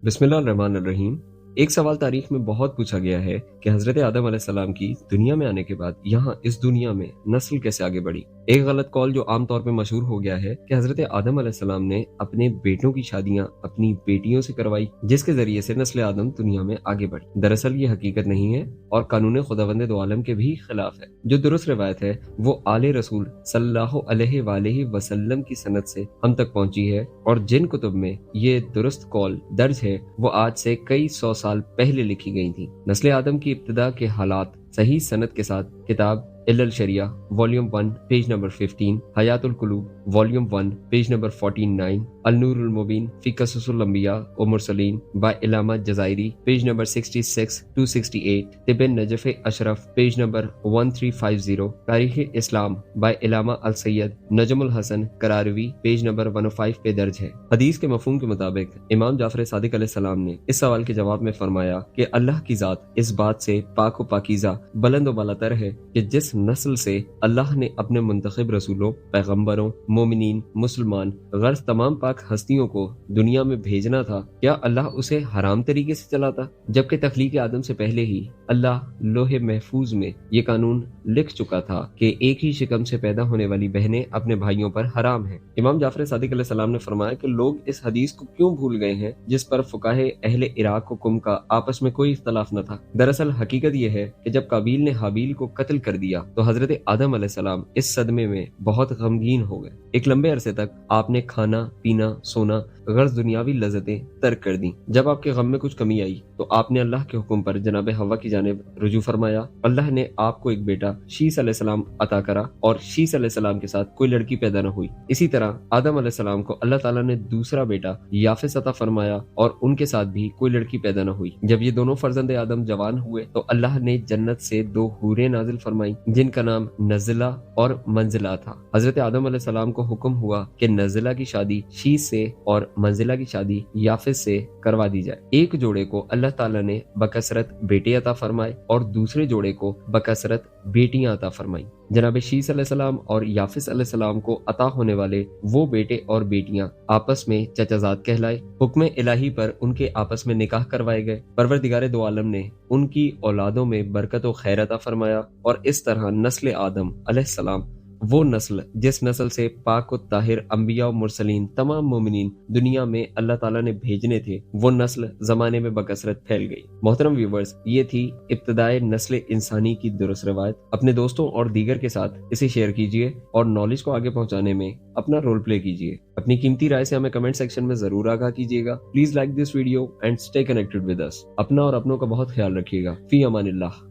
बिस्मिल्लाहिर्रहमानिर्रहीम। एक सवाल तारीख में बहुत पूछा गया है कि हजरत आदम अलैहिस्सलाम की दुनिया में आने के बाद यहाँ इस दुनिया में नस्ल कैसे आगे बढ़ी। एक गलत कौल जो आमतौर पे मशहूर हो गया है कि हजरत आदम अलैहिस्सलाम ने अपने बेटों की शादियां अपनी बेटियों से करवाई, जिसके जरिए से नस्ल आदम दुनिया में आगे बढ़ी। दरअसल ये हकीकत नहीं है और कानून खुदावंद दो आलम के भी खिलाफ है। जो दुरुस्त रिवायत है वो आले रसूल सल्लल्लाहु अलैहि वसल्लम की सनद से हम तक पहुंची है, और जिन कुतुब में ये दुरुस्त कौल दर्ज है वो आज से कई 100 साल पहले लिखी गई थी। नस्ल आदम की इब्तिदा के हालात सही सनद के साथ किताब इल्ल शरिया वॉल्यूम 1 पेज नंबर 15, हयातुल कुलूब वॉल्यूम 1 पेज नंबर 49, अल नूरुल मुबीन फी क़ससुल अंबिया व मुरसलीन बाय इलामा जज़ायरी पेज नंबर 66 टू 68, तिबिन नजफ़ अशरफ पेज नंबर 1350, तारीख़ इस्लाम बाय इलामा अल सैयद नजमुल हसन करारवी पेज नंबर 105 पे दर्ज है। हदीस के मफहूम के मुताबिक इमाम जाफर सादिक अलैहिस्सलाम ने इस सवाल के जवाब में फरमाया कि अल्लाह की ज़ात इस बात से पाक व पाकीज़ा बुलंद व बालातर है कि जिस नस्ल से अल्लाह ने अपने मुंतखब रसूलों, पैगंबरों, मोमिनीन, मुसलमान गर्ज तमाम पाक हस्तियों को दुनिया में भेजना था, क्या अल्लाह उसे हराम तरीके से चलाता? जबकि तख्लीक आदम से पहले ही अल्लाह लोहे महफूज में ये कानून लिख चुका था कि एक ही शिकम से पैदा होने वाली बहनें अपने भाइयों पर हराम हैं। इमाम जाफर सादिक अलैहिस्सलाम ने फरमाया कि लोग इस हदीस को क्यों भूल गए हैं जिस पर फुकाहे अहले इराक व कुम का आपस में कोई इख्तलाफ न था। दरअसल हकीकत यह है कि जब काबील ने हाबील को कत्ल कर दिया तो हजरत आदम अलैहिस्सलाम इस सदमे में बहुत गमगीन हो गए। एक लंबे अरसे तक आपने खाना पीना सोना गर्ज दुनियावी लज़्ज़तें तर्क कर दी। जब आपके गम में कुछ कमी आई तो आपने अल्लाह के हुक्म पर जनाब हवा की जानिब रुजू फरमाया। अल्लाह ने आपको एक बेटा शीस अलैहिस्सलाम अता करा और शीस अलैहिस्सलाम के साथ कोई लड़की पैदा न हुई। इसी तरह आदम अलैहिस्सलाम को अल्लाह ताला ने दूसरा बेटा याफिस अता फरमाया और उनके साथ भी कोई लड़की पैदा न हुई। जब ये दोनों फर्जंद आदम जवान हुए तो अल्लाह ने जन्नत से 2 हूरें नाजिल फरमाई जिनका नाम नज़ला और मंजिला था। हजरत आदम अलैहिस्सलाम को हुक्म हुआ कि नज़ला की शादी शीस से और मंजिला की शादी याफिस से करवा दी जाए। एक जोड़े को अल्लाह ताला ने बकसरत बेटे अता फरमाए और दूसरे जोड़े को बकसरत बेटियां अता फरमाई। जनाब शीस अलैहिस्सलाम और याफिस अलैहिस्सलाम को अता होने वाले वो बेटे और बेटियां आपस में चचाजाद कहलाए। हुक्म इलाही पर उनके आपस में निकाह करवाए गए। परवरदिगार दो आलम ने उनकी औलादों में बरकत व खैर अता फरमाया और इस तरह नस्ल आदम अलैहिस्सलाम, वो नस्ल जिस नस्ल से पाक व ताहिर अंबिया और मुरसलीन तमाम मोमिनीन दुनिया में अल्लाह ताला ने भेजने थे, वो नस्ल जमाने में बकसरत फैल गई। मोहतरम व्यूवर्स, ये थी इब्तिदाए नस्ल इंसानी की दुरुस्त रवायत। अपने दोस्तों और दीगर के साथ इसे शेयर कीजिए और नॉलेज को आगे पहुंचाने में अपना रोल प्ले कीजिए। अपनी कीमती राय से हमें कमेंट सेक्शन में जरूर आगाह कीजिएगा। Please like this video and stay connected with us. अपना और अपनों का बहुत ख्याल रखिएगा। फी अमानिल्लाह।